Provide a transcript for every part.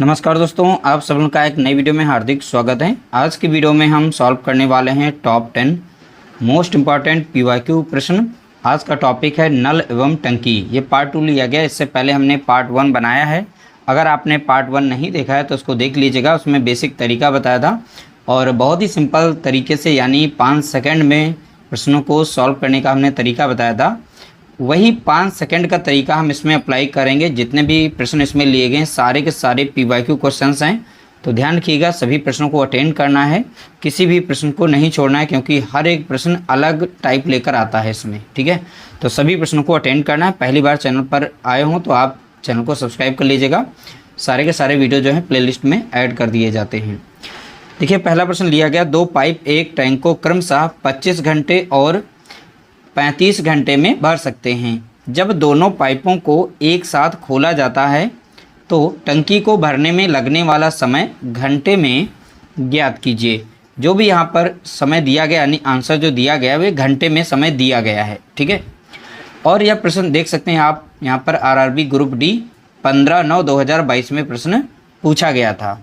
नमस्कार दोस्तों, आप सब लोगों का एक नई वीडियो में हार्दिक स्वागत है। आज की वीडियो में हम सॉल्व करने वाले हैं टॉप 10 मोस्ट इम्पॉर्टेंट पीवाईक्यू प्रश्न। आज का टॉपिक है नल एवं टंकी। ये पार्ट 2 लिया गया, इससे पहले हमने पार्ट 1 बनाया है। अगर आपने पार्ट 1 नहीं देखा है तो उसको देख लीजिएगा, उसमें बेसिक तरीका बताया था और बहुत ही सिंपल तरीके से यानी 5 सेकेंड में प्रश्नों को सॉल्व करने का हमने तरीका बताया था। वही 5 सेकंड का तरीका हम इसमें अप्लाई करेंगे। जितने भी प्रश्न इसमें लिए गए सारे के सारे पीवाईक्यू क्वेश्चंस हैं, तो ध्यान रखिएगा सभी प्रश्नों को अटेंड करना है, किसी भी प्रश्न को नहीं छोड़ना है, क्योंकि हर एक प्रश्न अलग टाइप लेकर आता है इसमें। ठीक है, तो सभी प्रश्नों को अटेंड करना है। पहली बार चैनल पर आए हों तो आप चैनल को सब्सक्राइब कर लीजिएगा। सारे के सारे वीडियो जो है प्ले में ऐड कर दिए जाते हैं। देखिए, पहला प्रश्न लिया गया, 2 पाइप एक टैंक को क्रमशः 25 घंटे और 35 घंटे में भर सकते हैं। जब दोनों पाइपों को एक साथ खोला जाता है तो टंकी को भरने में लगने वाला समय घंटे में ज्ञात कीजिए। जो भी यहाँ पर समय दिया गया यानी आंसर जो दिया गया वे घंटे में समय दिया गया है। ठीक है, और यह प्रश्न देख सकते हैं आप यहाँ पर आरआरबी ग्रुप डी 15/9/2022 में प्रश्न पूछा गया था।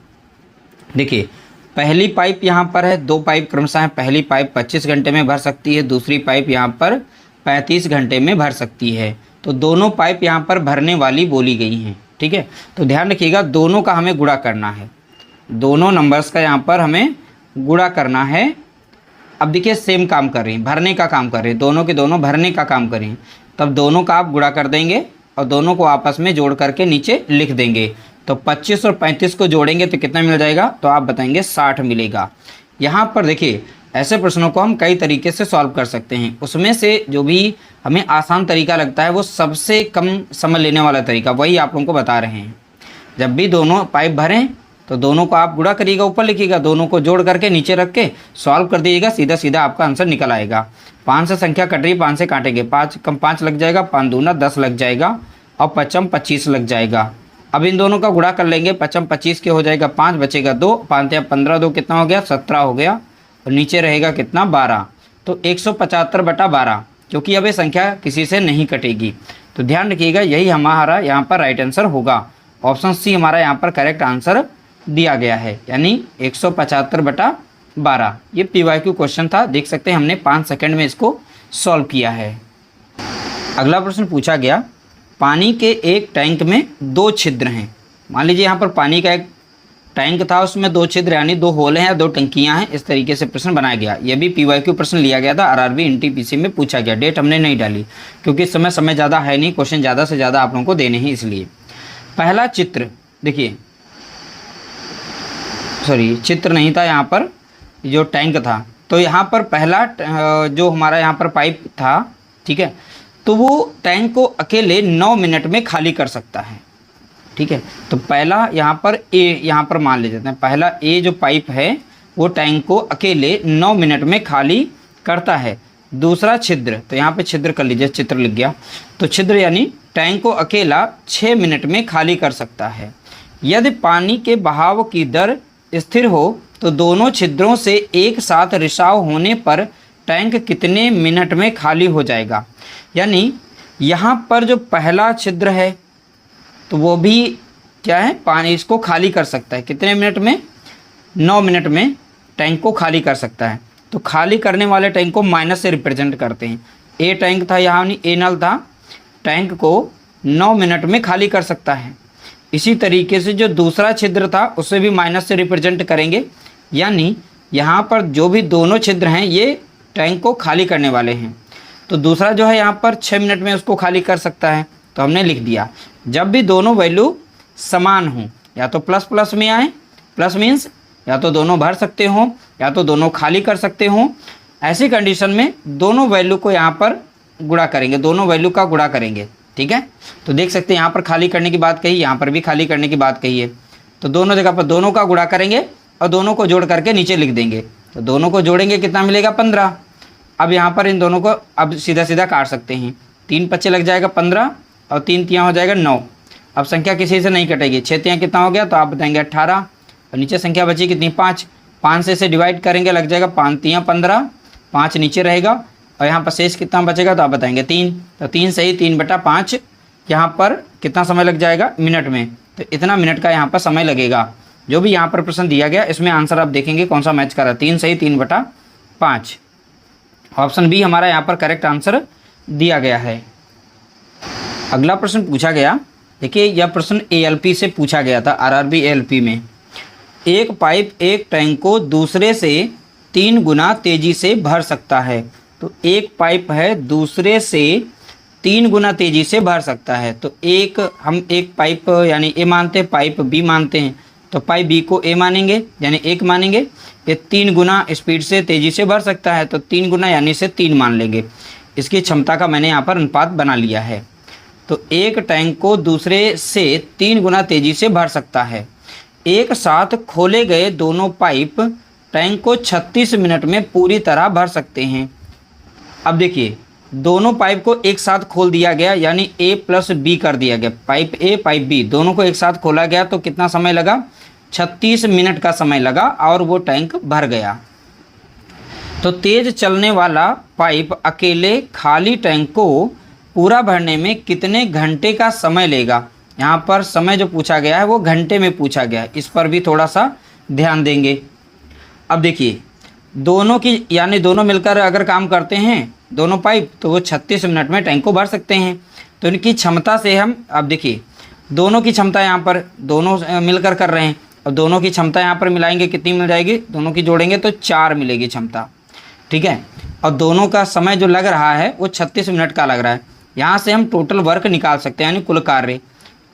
देखिए, पहली पाइप यहाँ पर है, 2 पाइप क्रमशः है। पहली पाइप 25 घंटे में भर सकती है, दूसरी पाइप यहाँ पर 35 घंटे में भर सकती है। तो दोनों पाइप यहाँ पर भरने वाली बोली गई हैं। ठीक है, तो ध्यान रखिएगा दोनों का हमें गुणा करना है, दोनों नंबर्स का यहाँ पर हमें गुणा करना है। अब देखिए सेम काम कर रही हैं, भरने का काम कर रहे हैं, दोनों के दोनों भरने का काम कर रही हैं। तब दोनों का आप गुणा कर देंगे और दोनों को आपस में जोड़ करके नीचे लिख देंगे। तो 25 और 35 को जोड़ेंगे तो कितना मिल जाएगा, तो आप बताएंगे 60 मिलेगा। यहाँ पर देखिए ऐसे प्रश्नों को हम कई तरीके से सॉल्व कर सकते हैं। उसमें से जो भी हमें आसान तरीका लगता है वो सबसे कम समय लेने वाला तरीका वही आप लोगों को बता रहे हैं। जब भी दोनों पाइप भरें तो दोनों को आप गुणा करिएगा, ऊपर लिखिएगा, दोनों को जोड़ करके नीचे रख के सॉल्व कर दीजिएगा, सीधा सीधा आपका आंसर निकल आएगा। 5 से संख्या कट रही, 5 से काटेंगे, 5 कम 5 लग जाएगा, 5 दूना 10 लग जाएगा और 5 25 लग जाएगा। अब इन दोनों का गुणा कर लेंगे, 5 25 के हो जाएगा 5, बचेगा 2, 5 या 15, 2 कितना हो गया 17 हो गया और नीचे रहेगा कितना 12। तो 175/12, क्योंकि अब ये संख्या किसी से नहीं कटेगी। तो ध्यान रखिएगा यही हमारा यहाँ पर राइट आंसर होगा। ऑप्शन सी हमारा यहाँ पर करेक्ट आंसर दिया गया है, यानी 175/12। ये पीवाईक्यू क्वेश्चन था, देख सकते हैं हमने 5 सेकेंड में इसको सॉल्व किया है। अगला प्रश्न पूछा गया, पानी के एक टैंक में 2 छिद्र हैं। मान लीजिए यहाँ पर पानी का एक टैंक था, उसमें 2 छिद्र यानी 2 होल हैं या 2 टंकियाँ हैं। इस तरीके से प्रश्न बनाया गया। यह भी पीवाईक्यू प्रश्न लिया गया था, आरआरबी एनटीपीसी में पूछा गया। डेट हमने नहीं डाली क्योंकि इस समय ज़्यादा है नहीं, क्वेश्चन ज़्यादा से ज़्यादा आप लोगों को देने हैं इसलिए। पहला चित्र देखिए, सॉरी चित्र नहीं था यहाँ पर, जो टैंक था। तो यहाँ पर पहला जो हमारा यहाँ पर पाइप था, ठीक है, तो वो टैंक को अकेले 9 मिनट में खाली कर सकता है। ठीक है, तो पहला यहाँ पर ए, यहाँ पर मान ले जाते हैं, पहला ए जो पाइप है वो टैंक को अकेले 9 मिनट में खाली करता है। दूसरा छिद्र, तो यहाँ पे छिद्र कर लीजिए, चित्र लिख गया, तो छिद्र यानी टैंक को अकेला 6 मिनट में खाली कर सकता है। यदि पानी के बहाव की दर स्थिर हो तो दोनों छिद्रों से एक साथ रिसाव होने पर टैंक कितने मिनट में खाली हो जाएगा। यानी यहाँ पर जो पहला छिद्र है तो वो भी क्या है, पानी इसको खाली कर सकता है कितने मिनट में, 9 मिनट में टैंक को खाली कर सकता है। तो खाली करने वाले टैंक को माइनस से रिप्रेजेंट करते हैं। ए टैंक था यहाँ, ए नल था, टैंक को 9 मिनट में खाली कर सकता है। इसी तरीके से जो दूसरा छिद्र था उसे भी माइनस से रिप्रेजेंट करेंगे, यानी यहाँ पर जो भी दोनों छिद्र हैं ये टैंक को खाली करने वाले हैं। तो दूसरा जो है यहाँ पर 6 मिनट में उसको खाली कर सकता है, तो हमने लिख दिया। जब भी दोनों वैल्यू समान हों, या तो प्लस प्लस में आए, प्लस मीन्स या तो दोनों भर सकते हों या तो दोनों खाली कर सकते हों, ऐसी कंडीशन में दोनों वैल्यू को यहाँ पर गुणा करेंगे, दोनों वैल्यू का गुणा करेंगे। ठीक है, तो देख सकते हैं यहाँ पर खाली करने की बात कही, यहाँ पर भी खाली करने की बात कही है। तो दोनों जगह पर दोनों का गुणा करेंगे और दोनों को जोड़ करके नीचे लिख देंगे। तो दोनों को जोड़ेंगे कितना मिलेगा 15। अब यहाँ पर इन दोनों को अब सीधा सीधा काट सकते हैं, 3 25 लग जाएगा 15 और 3 तियाँ हो जाएगा 9। अब संख्या किसी से नहीं कटेगी, 6 तियाँ कितना हो गया, तो आप बताएंगे 18 और नीचे संख्या बची कितनी 5। 5 से डिवाइड करेंगे, लग जाएगा 5 तियाँ 15, 5 नीचे रहेगा और यहाँ पर शेष कितना बचेगा, तो आप बताएंगे 3। तो 3 सही 3/5 यहाँ पर कितना समय लग जाएगा मिनट में, तो इतना मिनट का यहाँ पर समय लगेगा। जो भी यहाँ पर प्रश्न दिया गया इसमें आंसर आप देखेंगे कौन सा मैच कर रहा है। 3 सही 3/5। ऑप्शन बी हमारा यहाँ पर करेक्ट आंसर दिया गया है। अगला प्रश्न पूछा गया, देखिए यह प्रश्न एएलपी से पूछा गया था, आरआरबी एएलपी में। एक पाइप एक टैंक को दूसरे से 3 गुना तेजी से भर सकता है। तो एक पाइप है दूसरे से 3 गुना तेजी से भर सकता है। तो हम एक पाइप यानी ए मानते हैं, पाइप बी मानते हैं। तो पाइप बी को ए मानेंगे यानी 1 मानेंगे। ये 3 गुना स्पीड से तेजी से भर सकता है, तो 3 गुना यानी से 3 मान लेंगे। इसकी क्षमता का मैंने यहाँ पर अनुपात बना लिया है। तो एक टैंक को दूसरे से 3 गुना तेजी से भर सकता है। एक साथ खोले गए दोनों पाइप टैंक को 36 मिनट में पूरी तरह भर सकते हैं। अब देखिए दोनों पाइप को एक साथ खोल दिया गया यानी ए प्लस बी कर दिया गया। पाइप ए पाइप बी दोनों को एक साथ खोला गया तो कितना समय लगा? 36 मिनट का समय लगा और वो टैंक भर गया। तो तेज चलने वाला पाइप अकेले खाली टैंक को पूरा भरने में कितने घंटे का समय लेगा? यहाँ पर समय जो पूछा गया है वो घंटे में पूछा गया है, इस पर भी थोड़ा सा ध्यान देंगे। अब देखिए दोनों की यानी दोनों मिलकर अगर काम करते हैं दोनों पाइप तो वो 36 मिनट में टैंक को भर सकते हैं। तो इनकी क्षमता से हम अब देखिए दोनों की क्षमता यहाँ पर दोनों मिलकर कर रहे हैं और दोनों की क्षमता यहाँ पर मिलाएंगे कितनी मिल जाएगी? दोनों की जोड़ेंगे तो 4 मिलेगी क्षमता, ठीक है। और दोनों का समय जो लग रहा है वो 36 मिनट का लग रहा है। यहाँ से हम टोटल वर्क निकाल सकते हैं यानी कुल कार्य।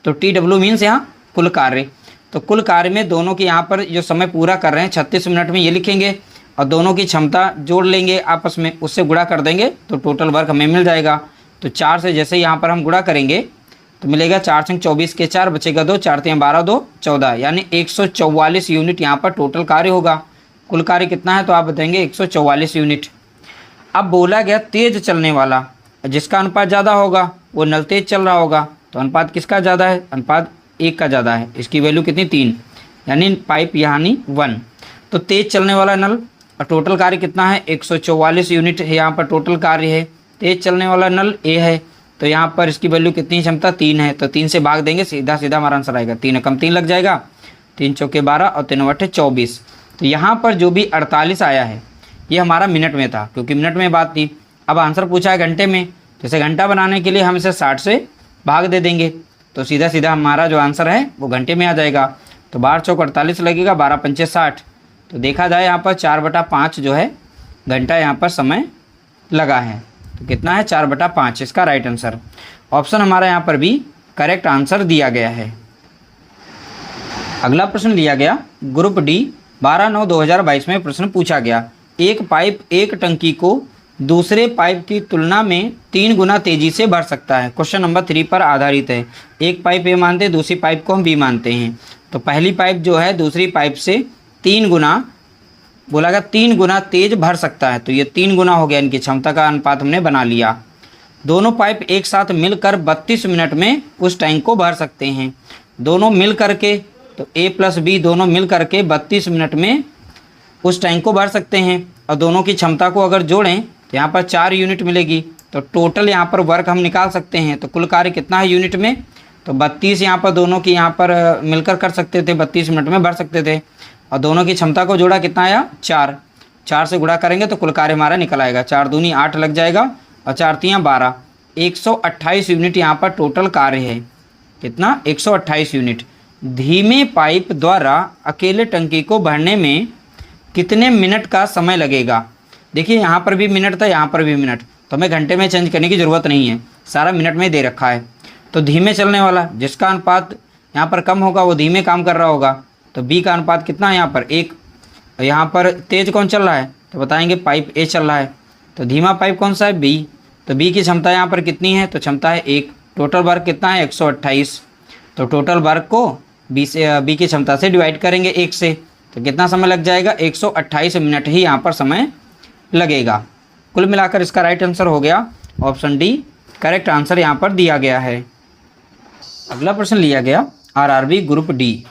तो TW मीन्स यहाँ कुल कार्य। तो कुल कार्य में दोनों की यहाँ पर जो समय पूरा कर रहे हैं 36 मिनट में ये लिखेंगे और दोनों की क्षमता जोड़ लेंगे आपस में, उससे गुणा कर देंगे तो टोटल वर्क हमें मिल जाएगा। तो 4 से जैसे यहाँ पर हम गुणा करेंगे तो मिलेगा 4 से 24 के 4 बचेगा 2, 4 3 12 2 14 यानी 144 यूनिट यहाँ पर टोटल कार्य होगा। कुल कार्य कितना है तो आप बताएंगे 144 यूनिट। अब बोला गया तेज चलने वाला, जिसका अनुपात ज़्यादा होगा वो नल तेज चल रहा होगा। तो अनुपात किसका ज़्यादा है? अनुपात 1 का ज़्यादा है। इसकी वैल्यू कितनी? 3 यानी पाइप यानी 1। तो तेज चलने वाला नल और टोटल कार्य कितना है? 144 यूनिट है यहाँ पर टोटल कार्य है। तेज चलने वाला नल ए है तो यहाँ पर इसकी वैल्यू कितनी क्षमता? 3 है। तो 3 से भाग देंगे सीधा सीधा हमारा आंसर आएगा। 3 कम 3 लग जाएगा, 3 चौके 12 और 3 बटे 24। तो यहाँ पर जो भी 48 आया है ये हमारा मिनट में था क्योंकि मिनट में बात थी। अब आंसर पूछा है घंटे में, जैसे घंटा बनाने के लिए हम इसे 60 से भाग दे देंगे तो सीधा सीधा हमारा जो आंसर है वो घंटे में आ जाएगा। तो 12 चौक 48 लगेगा, 12 पंचे 60। तो देखा जाए यहाँ पर 4/5 जो है घंटा यहाँ पर समय लगा है। तो कितना है? 4/5 इसका राइट आंसर। ऑप्शन हमारा यहाँ पर भी करेक्ट आंसर दिया गया है। अगला प्रश्न लिया गया ग्रुप डी 12/9/2022 में प्रश्न पूछा गया, एक पाइप एक टंकी को दूसरे पाइप की तुलना में 3 गुना तेजी से भर सकता है। क्वेश्चन नंबर 3 पर आधारित है। एक पाइप ए मानते हैं, दूसरी पाइप को हम बी मानते हैं। तो पहली पाइप जो है दूसरी पाइप से 3 गुना बोला गया 3 गुना तेज भर सकता है। तो ये 3 गुना हो गया, इनकी क्षमता का अनुपात हमने बना लिया। दोनों पाइप एक साथ मिलकर 32 मिनट में उस टैंक को भर सकते हैं। दोनों मिल करके तो ए प्लस बी दोनों मिल करके 32 मिनट में उस टैंक को भर सकते हैं। और दोनों की क्षमता को अगर जोड़ें तो यहाँ पर 4 यूनिट मिलेगी। तो टोटल यहाँ पर वर्क हम निकाल सकते हैं। तो कुल कार्य कितना है यूनिट में? तो 32 यहाँ पर दोनों की यहाँ पर मिलकर कर सकते थे, 32 मिनट में भर सकते थे। और दोनों की क्षमता को जोड़ा कितना आया? 4। 4 से गुणा करेंगे तो कुल कार्य हमारा निकल आएगा। 4 दूनी 8 लग जाएगा और 4 तियाँ 12। 128 यूनिट यहाँ पर टोटल कार्य है। कितना? 128 यूनिट। धीमे पाइप द्वारा अकेले टंकी को भरने में कितने मिनट का समय लगेगा? देखिए यहाँ पर भी मिनट था, यहाँ पर भी मिनट, तो हमें घंटे में चेंज करने की ज़रूरत नहीं है, सारा मिनट में दे रखा है। तो धीमे चलने वाला जिसका अनुपात यहाँ पर कम होगा वो धीमे काम कर रहा होगा। तो बी का अनुपात कितना है यहाँ पर? 1। यहाँ पर तेज कौन चल रहा है? तो बताएंगे पाइप ए चल रहा है। तो धीमा पाइप कौन सा है? बी। तो बी की क्षमता यहाँ पर कितनी है? तो क्षमता है 1। टोटल वर्क कितना है? 128। तो टोटल वर्क को बी की क्षमता से डिवाइड करेंगे 1 से, तो कितना समय लग जाएगा? 128 मिनट ही यहाँ पर समय लगेगा। कुल मिलाकर इसका राइट आंसर हो गया ऑप्शन डी, करेक्ट आंसर यहाँ पर दिया गया है। अगला प्रश्न लिया गया आरआरबी ग्रुप डी,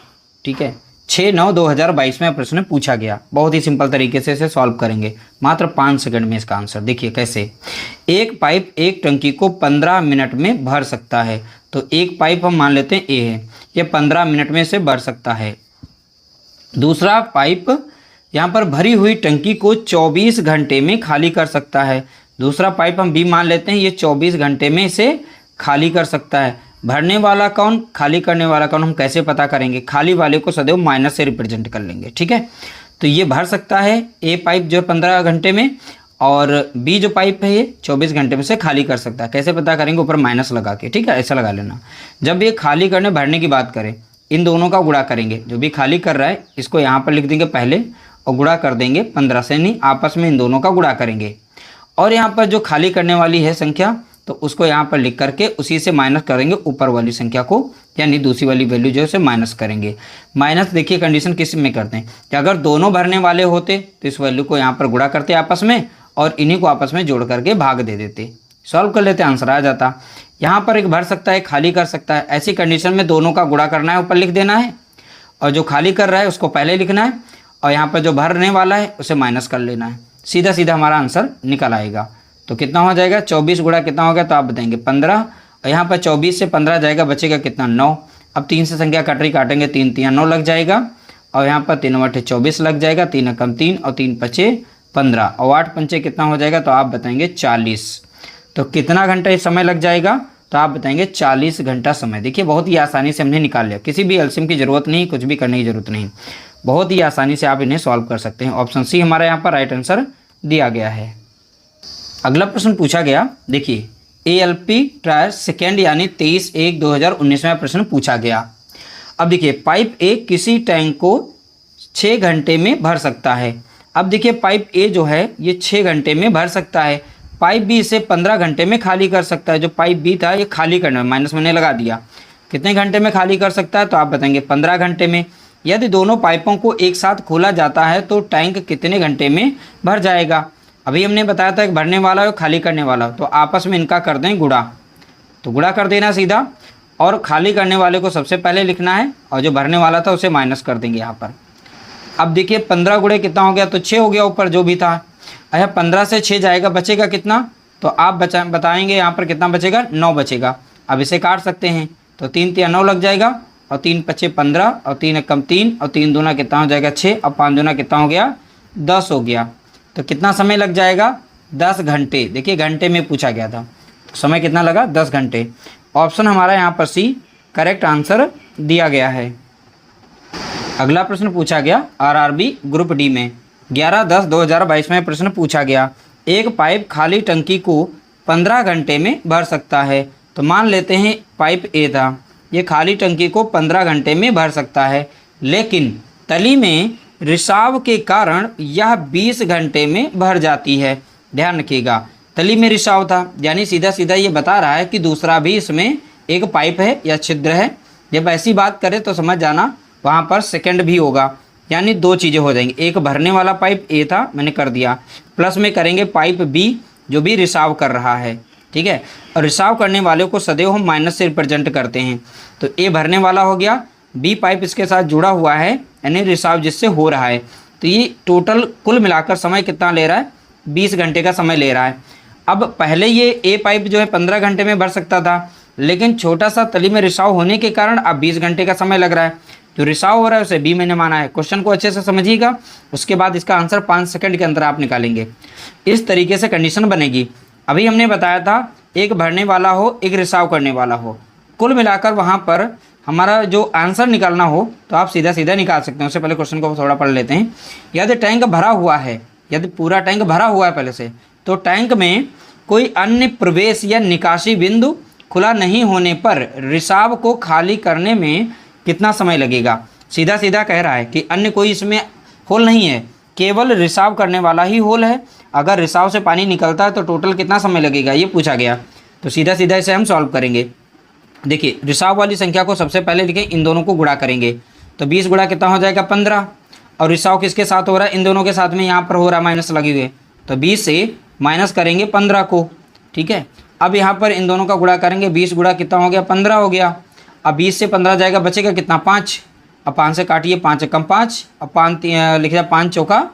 ठीक है, 6/9/2022 में प्रश्न पूछा गया। बहुत ही सिंपल तरीके से इसे सॉल्व करेंगे, मात्र 5 सेकंड में इसका आंसर। देखिए कैसे, एक पाइप एक टंकी को 15 मिनट में भर सकता है। तो एक पाइप हम मान लेते हैं ए है, ये 15 मिनट में से भर सकता है। दूसरा पाइप यहाँ पर भरी हुई टंकी को 24 घंटे में खाली कर सकता है। दूसरा पाइप हम बी मान लेते हैं, ये 24 घंटे में इसे खाली कर सकता है। भरने वाला कौन, खाली करने वाला कौन, हम कैसे पता करेंगे? खाली वाले को सदैव माइनस से रिप्रेजेंट कर लेंगे, ठीक है। तो ये भर सकता है ए पाइप जो 15 घंटे में, और बी जो पाइप है ये 24 घंटे में से खाली कर सकता है। कैसे पता करेंगे? ऊपर माइनस लगा के, ठीक है, ऐसा लगा लेना। जब ये खाली करने भरने की बात करें, इन दोनों का गुणा करेंगे। जो भी खाली कर रहा है इसको यहाँ पर लिख देंगे पहले और गुणा कर देंगे 15 से, नहीं आपस में इन दोनों का गुणा करेंगे। और यहाँ पर जो खाली करने वाली है संख्या, तो उसको यहाँ पर लिख करके उसी से माइनस करेंगे ऊपर वाली संख्या को, यानी दूसरी वाली वैल्यू जो है उसे माइनस करेंगे। माइनस देखिए कंडीशन किस में करते हैं कि अगर दोनों भरने वाले होते तो इस वैल्यू को यहाँ पर गुणा करते आपस में और इन्हीं को आपस में जोड़ करके भाग दे देते, सॉल्व कर लेते, आंसर आ जाता। यहाँ पर एक भर सकता है, खाली कर सकता है। ऐसी कंडीशन में दोनों का गुणा करना है, ऊपर लिख देना है, और जो खाली कर रहा है उसको पहले लिखना है, और यहाँ पर जो भरने वाला है उसे माइनस कर लेना है। सीधा सीधा हमारा आंसर निकल आएगा। तो कितना हो जाएगा? 24 गुणा कितना हो गया? तो आप बताएंगे 15, और यहाँ पर 24 से 15 जाएगा, बचेगा कितना? 9। अब 3 से संख्या कट रही, काटेंगे 3 3 9 लग जाएगा, और यहाँ पर 3 बटे 24 लग जाएगा, 3 कम 3 और 3 पचे 15, और 8 पंचे कितना हो जाएगा? तो आप बताएंगे 40। तो कितना घंटा समय लग जाएगा? तो आप बताएंगे 40 घंटा समय। देखिए बहुत ही आसानी से हमने निकाल लिया, किसी भी एलसीएम की ज़रूरत नहीं, कुछ भी करने की ज़रूरत नहीं, बहुत ही आसानी से आप इन्हें सॉल्व कर सकते हैं। ऑप्शन सी हमारा यहाँ पर राइट आंसर दिया गया है। अगला प्रश्न पूछा गया, देखिए ALP ट्रायल सेकेंड यानी 23/1/2019 में प्रश्न पूछा गया। अब देखिए पाइप ए किसी टैंक को 6 घंटे में भर सकता है। अब देखिए पाइप ए जो है ये 6 घंटे में भर सकता है, पाइप बी इसे 15 घंटे में खाली कर सकता है। जो पाइप बी था ये खाली करने में माइनस मैंने लगा दिया, कितने घंटे में खाली कर सकता है? तो आप बताएंगे 15 घंटे में। यदि दोनों पाइपों को एक साथ खोला जाता है तो टैंक कितने घंटे में भर जाएगा? अभी हमने बताया था कि भरने वाला और खाली करने वाला, तो आपस में इनका कर दें गुणा, तो गुणा कर देना सीधा, और खाली करने वाले को सबसे पहले लिखना है और जो भरने वाला था उसे माइनस कर देंगे यहाँ पर। अब देखिए 15 गुणे कितना हो गया? तो 6 हो गया ऊपर जो भी था। अच्छा 15 से 6 जाएगा, बचेगा कितना? तो आप बताएंगे यहाँ पर कितना बचेगा? 9 बचेगा। अब इसे काट सकते हैं, तो 3 3 9 लग जाएगा, और 3 पचे 15 और 3 कम 3 और 3 दूना कितना हो जाएगा? 6 और 5 दूना कितना हो गया? 10 हो गया। तो कितना समय लग जाएगा? 10 घंटे। देखिए घंटे में पूछा गया था, तो समय कितना लगा? 10 घंटे। ऑप्शन हमारा यहाँ पर सी करेक्ट आंसर दिया गया है। अगला प्रश्न पूछा गया RRB ग्रुप डी में 11/10/2022 में प्रश्न पूछा गया, एक पाइप खाली टंकी को 15 घंटे में भर सकता है। तो मान लेते हैं पाइप ए था, ये खाली टंकी को 15 घंटे में भर सकता है, लेकिन तली में रिसाव के कारण यह 20 घंटे में भर जाती है। ध्यान रखिएगा, तली में रिसाव था, यानी सीधा सीधा ये बता रहा है कि दूसरा भी इसमें एक पाइप है या छिद्र है। जब ऐसी बात करें तो समझ जाना वहाँ पर सेकंड भी होगा, यानी 2 चीज़ें हो जाएंगी। एक भरने वाला पाइप ए था, मैंने कर दिया, प्लस में करेंगे पाइप बी जो भी रिसाव कर रहा है, ठीक है। और रिसाव करने वाले को सदैव हम माइनस से रिप्रेजेंट करते हैं। तो ए भरने वाला हो गया, बी पाइप इसके साथ जुड़ा हुआ है, यानी रिसाव जिससे हो रहा है। तो ये टोटल कुल मिलाकर समय कितना ले रहा है? 20 घंटे का समय ले रहा है। अब पहले ये ए पाइप जो है 15 घंटे में भर सकता था, लेकिन छोटा सा तली में रिसाव होने के कारण अब 20 घंटे का समय लग रहा है। जो रिसाव हो रहा है उसे बी मैंने माना है। क्वेश्चन को अच्छे से समझिएगा, उसके बाद इसका आंसर 5 सेकंड के अंदर आप निकालेंगे। इस तरीके से कंडीशन बनेगी। अभी हमने बताया था एक भरने वाला हो, एक रिसाव करने वाला हो, कुल मिलाकर वहाँ पर हमारा जो आंसर निकालना हो तो आप सीधा सीधा निकाल सकते हैं। उससे पहले क्वेश्चन को थोड़ा पढ़ लेते हैं। यदि टैंक भरा हुआ है, यदि पूरा टैंक भरा हुआ है पहले से, तो टैंक में कोई अन्य प्रवेश या निकासी बिंदु खुला नहीं होने पर रिसाव को खाली करने में कितना समय लगेगा? सीधा सीधा कह रहा है कि अन्य कोई इसमें होल नहीं है, केवल रिसाव करने वाला ही होल है। अगर रिसाव से पानी निकलता है तो टोटल कितना समय लगेगा, ये पूछा गया। तो सीधा सीधा इसे हम सॉल्व करेंगे। देखिए रिसाव वाली संख्या को सबसे पहले लिखें, इन दोनों को गुणा करेंगे, तो 20 गुणा कितना हो जाएगा? 15। और रिसाव किसके साथ हो रहा है? इन दोनों के साथ में, यहाँ पर हो रहा है माइनस लगे हुए, तो 20 से माइनस करेंगे 15 को, ठीक है। अब यहाँ पर इन दोनों का गुणा करेंगे, 20 गुणा कितना हो गया? 15 हो गया। अब 20 से 15 जाएगा, बचेगा कितना? 5। अब 5 से काटिए, 5 कम 5, अब 5 लिख दिया, 5 चौका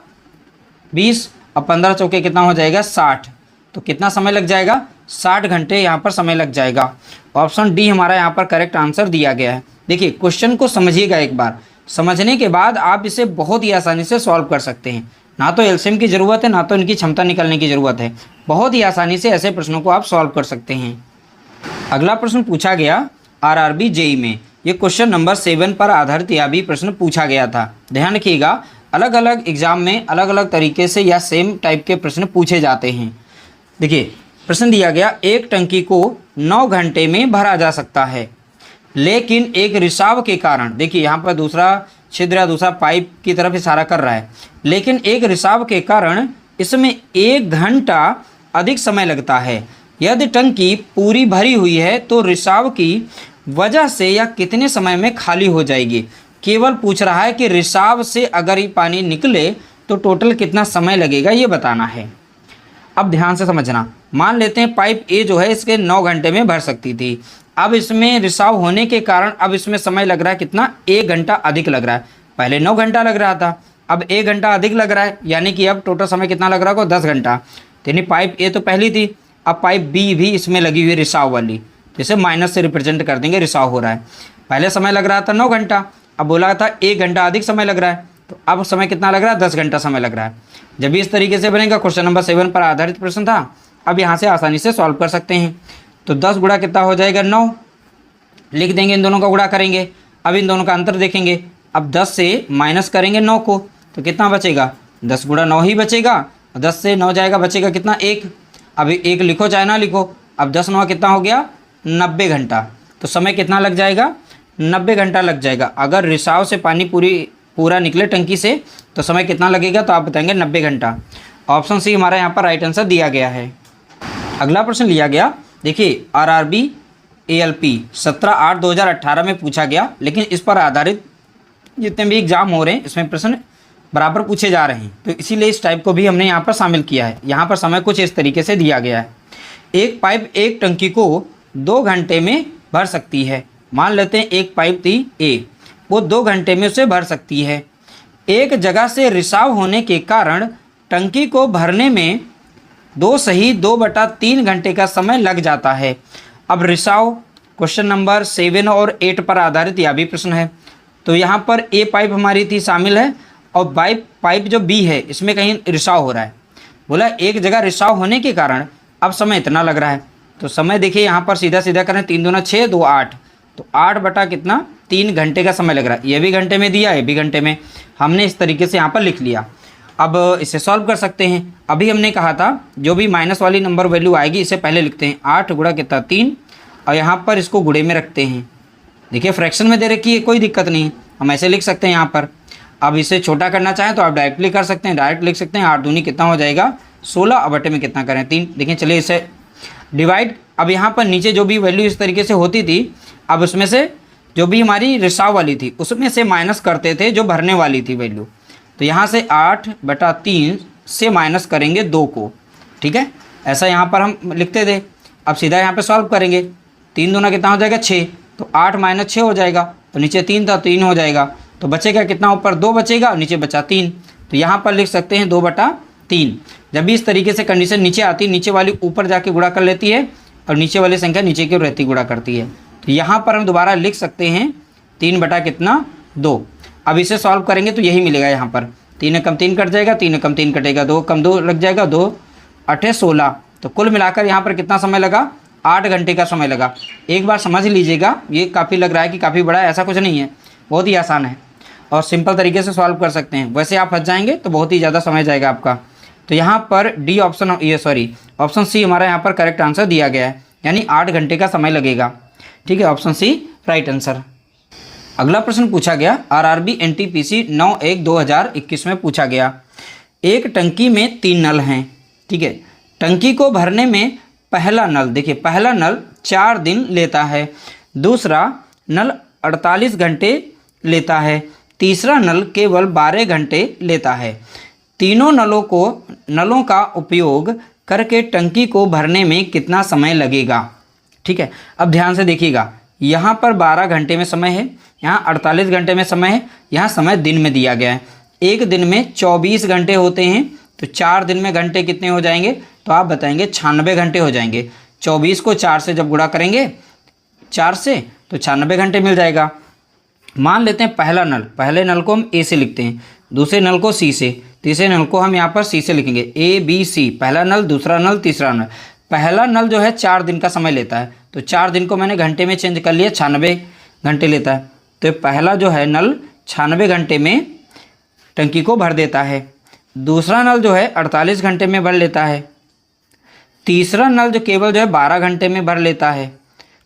20, अब 15 चौके कितना हो जाएगा? 60। तो कितना समय लग जाएगा? 60 घंटे यहाँ पर समय लग जाएगा। ऑप्शन डी हमारा यहाँ पर करेक्ट आंसर दिया गया है। देखिए क्वेश्चन को समझिएगा एक बार, समझने के बाद आप इसे बहुत ही आसानी से सॉल्व कर सकते हैं। ना तो एलसीएम की ज़रूरत है, ना तो इनकी क्षमता निकालने की ज़रूरत है। बहुत ही आसानी से ऐसे प्रश्नों को आप सॉल्व कर सकते हैं। अगला प्रश्न पूछा गया आरआरबी जेई में, ये क्वेश्चन नंबर 7 पर आधारित यह भी प्रश्न पूछा गया था। ध्यान रखिएगा, अलग अलग एग्जाम में अलग अलग तरीके से या सेम टाइप के प्रश्न पूछे जाते हैं। देखिए प्रश्न दिया गया, एक टंकी को 9 घंटे में भरा जा सकता है, लेकिन एक रिसाव के कारण, देखिए यहाँ पर दूसरा छिद्र या दूसरा पाइप की तरफ इशारा कर रहा है, लेकिन एक रिसाव के कारण इसमें 1 घंटा अधिक समय लगता है। यदि टंकी पूरी भरी हुई है तो रिसाव की वजह से यह कितने समय में खाली हो जाएगी। केवल पूछ रहा है कि रिसाव से अगर ये पानी निकले तो टोटल कितना समय लगेगा, ये बताना है। अब ध्यान से समझना, मान लेते हैं पाइप ए जो है इसके 9 घंटे में भर सकती थी। अब इसमें रिसाव होने के कारण अब इसमें समय लग रहा है कितना, 1 घंटा अधिक लग रहा है। पहले 9 घंटा लग रहा था, अब 1 घंटा अधिक लग रहा है, यानी कि अब टोटल समय कितना लग रहा होगा, 10 घंटा। यानी पाइप ए तो पहली थी, अब पाइप बी भी इसमें लगी हुई रिसाव वाली, जैसे माइनस से रिप्रेजेंट कर देंगे, रिसाव हो रहा है। पहले समय लग रहा था 9 घंटा, अब बोला था 1 घंटा अधिक समय लग रहा है, तो अब समय कितना लग रहा है, 10 घंटा समय लग रहा है। जब भी इस तरीके से बनेगा, क्वेश्चन नंबर 7 पर आधारित प्रश्न था, अब यहाँ से आसानी से सॉल्व कर सकते हैं। तो 10 गुणा कितना हो जाएगा, 9 लिख देंगे, इन दोनों का गुणा करेंगे। अब इन दोनों का अंतर देखेंगे, अब 10 से माइनस करेंगे 9 को, तो कितना बचेगा, 10 गुणा 9 ही बचेगा। 10 से 9 जाएगा, बचेगा कितना, 1। अभी 1 लिखो चाहे ना लिखो, अब 10 9 कितना हो गया, 90 घंटा। तो समय कितना लग जाएगा, 90 घंटा लग जाएगा। अगर रिसाव से पानी पूरा निकले टंकी से तो समय कितना लगेगा, तो आप बताएंगे 90 घंटा। ऑप्शन सी हमारा यहाँ पर राइट आंसर दिया गया है। अगला प्रश्न लिया गया, देखिए आरआरबी एएलपी 17/8/2018 में पूछा गया, लेकिन इस पर आधारित जितने भी एग्जाम हो रहे हैं इसमें प्रश्न बराबर पूछे जा रहे हैं, तो इसीलिए इस टाइप को भी हमने यहाँ पर शामिल किया है। यहाँ पर समय कुछ इस तरीके से दिया गया है, एक पाइप एक टंकी को 2 घंटे में भर सकती है। मान लेते हैं एक पाइप थी ए, वो 2 घंटे में उसे भर सकती है। एक जगह से रिसाव होने के कारण टंकी को भरने में 2 घंटे का समय लग जाता है। अब रिसाव क्वेश्चन नंबर 7 और 8 पर आधारित यह भी प्रश्न है। तो यहाँ पर ए पाइप हमारी थी शामिल है, और पाइप जो बी है इसमें कहीं रिसाव हो रहा है। बोला एक जगह रिसाव होने के कारण अब समय इतना लग रहा है। तो समय देखिए यहाँ पर सीधा सीधा करें, 3 दूना 6 2 8, तो 8 बटा कितना, 3 घंटे का समय लग रहा है। ये भी घंटे में दिया, ये भी घंटे में, हमने इस तरीके से यहाँ पर लिख लिया। अब इसे सॉल्व कर सकते हैं। अभी हमने कहा था जो भी माइनस वाली नंबर वैल्यू आएगी इसे पहले लिखते हैं, 8 गुणा कितना 3, और यहाँ पर इसको गुणे में रखते हैं। देखिए फ्रैक्शन में दे रखी है, कोई दिक्कत नहीं है, हम ऐसे लिख सकते हैं यहाँ पर। अब इसे छोटा करना चाहें तो आप डायरेक्टली कर सकते हैं, डायरेक्ट लिख सकते हैं। 8 दूनी कितना हो जाएगा 16, अब बटे में कितना करें 3। देखिए चलिए इसे डिवाइड, अब यहाँ पर नीचे जो भी वैल्यू इस तरीके से होती थी, अब उसमें से जो भी हमारी रिसाव वाली थी उसमें से माइनस करते थे जो भरने वाली थी वैल्यू। तो यहाँ से 8/3 से माइनस करेंगे 2 को, ठीक है, ऐसा यहाँ पर हम लिखते थे। अब सीधा यहाँ पे सॉल्व करेंगे, 3 दूना कितना हो जाएगा 6, तो 8 - 6 हो जाएगा, तो नीचे 3 था 3 हो जाएगा, तो बचेगा कितना, ऊपर 2 बचेगा और नीचे बचा 3। तो यहाँ पर लिख सकते हैं 2/3। जब भी इस तरीके से कंडीशन नीचे आती, नीचे वाली ऊपर जाके गुणा कर लेती है और नीचे वाली संख्या नीचे की ओर रहती गुणा करती है। तो यहाँ पर हम दोबारा लिख सकते हैं 3/2। अब इसे सॉल्व करेंगे तो यही मिलेगा। यहाँ पर 3 कम 3 कट जाएगा, 3 कम 3 कटेगा, 2 कम 2 लग जाएगा, 2 8 16। तो कुल मिलाकर यहाँ पर कितना समय लगा, 8 घंटे का समय लगा। एक बार समझ लीजिएगा, ये काफ़ी लग रहा है कि काफ़ी बड़ा है, ऐसा कुछ नहीं है, बहुत ही आसान है और सिंपल तरीके से सॉल्व कर सकते हैं। वैसे आप फंस जाएंगे तो बहुत ही ज़्यादा समय जाएगा आपका। तो यहाँ पर डी ऑप्शन, ऑप्शन सी हमारा यहाँ पर करेक्ट आंसर दिया गया है, यानी 8 घंटे का समय लगेगा। ठीक है, ऑप्शन सी राइट आंसर। अगला प्रश्न पूछा गया आरआरबी एनटीपीसी 9/1/2021 में पूछा गया, एक टंकी में 3 नल हैं। ठीक है, टंकी को भरने में पहला नल, देखिए पहला नल 4 दिन लेता है, दूसरा नल 48 घंटे लेता है, तीसरा नल केवल 12 घंटे लेता है। तीनों नलों का उपयोग करके टंकी को भरने में कितना समय लगेगा। ठीक है, अब ध्यान से देखिएगा, यहाँ पर 12 घंटे में समय है, यहाँ 48 घंटे में समय है, यहाँ समय दिन में दिया गया है। एक दिन में 24 घंटे होते हैं, तो 4 दिन में घंटे कितने हो जाएंगे, तो आप बताएंगे 96 घंटे हो जाएंगे। 24 को 4 से जब गुणा करेंगे 4 से, तो 96 घंटे मिल जाएगा। मान लेते हैं पहला नल, पहले नल को हम ए से लिखते हैं, दूसरे नल को सी से, तीसरे नल को हम यहाँ पर सी से लिखेंगे, ए बी सी, पहला नल, दूसरा नल, तीसरा नल। पहला नल जो है 4 दिन का समय लेता है, तो 4 दिन को मैंने घंटे में चेंज कर लिया, 96 घंटे लेता है। तो पहला जो है नल 96 घंटे में टंकी को भर देता है। दूसरा नल जो है 48 घंटे में भर लेता है। तीसरा नल जो केवल जो है 12 घंटे में भर लेता है।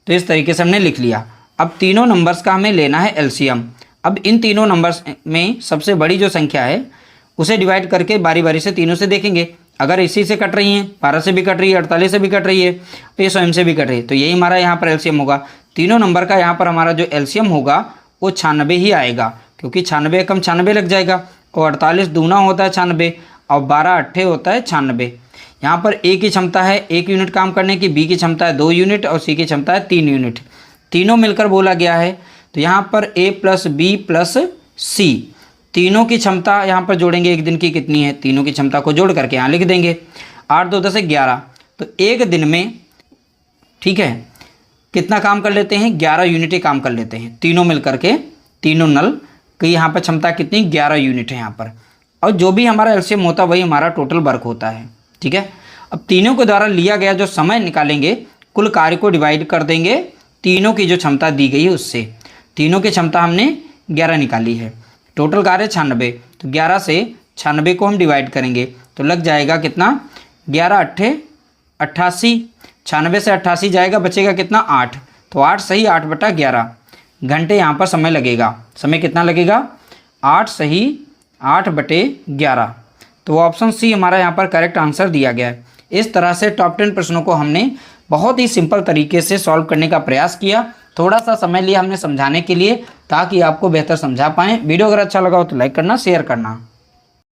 तो इस तरीके से हमने लिख लिया। अब तीनों नंबर्स का हमें लेना है एलसीएम। अब इन तीनों नंबर्स में सबसे बड़ी जो संख्या है उसे डिवाइड करके बारी बारी से तीनों से देखेंगे। अगर इसी से कट रही हैं, 12 से भी कट रही है, 48 से भी कट रही है, तो ये स्वयं से भी कट रही है, तो यही हमारा यहाँ पर एलसीएम होगा। तीनों नंबर का यहाँ पर हमारा जो एलसीएम होगा वो 96 ही आएगा, क्योंकि 96 कम 96 लग जाएगा, और 48 दूना होता है 96 और 12 अट्ठे होता है 96। यहाँ पर ए की क्षमता है 1 यूनिट काम करने की, बी की क्षमता है 2 यूनिट और सी की क्षमता है 3 यूनिट। तीनों मिलकर बोला गया है, तो यहाँ पर ए प्लस बी प्लस सी, तीनों की क्षमता यहाँ पर जोड़ेंगे एक दिन की कितनी है, तीनों की क्षमता को जोड़ करके यहाँ लिख देंगे। 8 2 10 11, तो एक दिन में ठीक है कितना काम कर लेते हैं, 11 यूनिटें काम कर लेते हैं तीनों मिलकर के। तीनों नल की यहाँ पर क्षमता कितनी, 11 यूनिट है यहाँ पर, और जो भी हमारा एलसीएम होता है वही हमारा टोटल वर्क होता है। ठीक है, अब तीनों के द्वारा लिया गया जो समय निकालेंगे, कुल कार्य को डिवाइड कर देंगे तीनों की जो क्षमता दी गई है उससे। तीनों की क्षमता हमने 11 निकाली है, टोटल कार्य 96, तो 11 से 96 को हम डिवाइड करेंगे तो लग जाएगा कितना, 11 अट्ठे 88, 96 से 88 जाएगा, बचेगा कितना 8, तो 8 सही 8/11 घंटे यहाँ पर समय लगेगा। समय कितना लगेगा, 8 सही 8/11, तो ऑप्शन सी हमारा यहाँ पर करेक्ट आंसर दिया गया है। इस तरह से टॉप 10 प्रश्नों को हमने बहुत ही सिंपल तरीके से सॉल्व करने का प्रयास किया। थोड़ा सा समय लिया हमने समझाने के लिए, ताकि आपको बेहतर समझा पाएँ। वीडियो अगर अच्छा लगा हो तो लाइक करना, शेयर करना।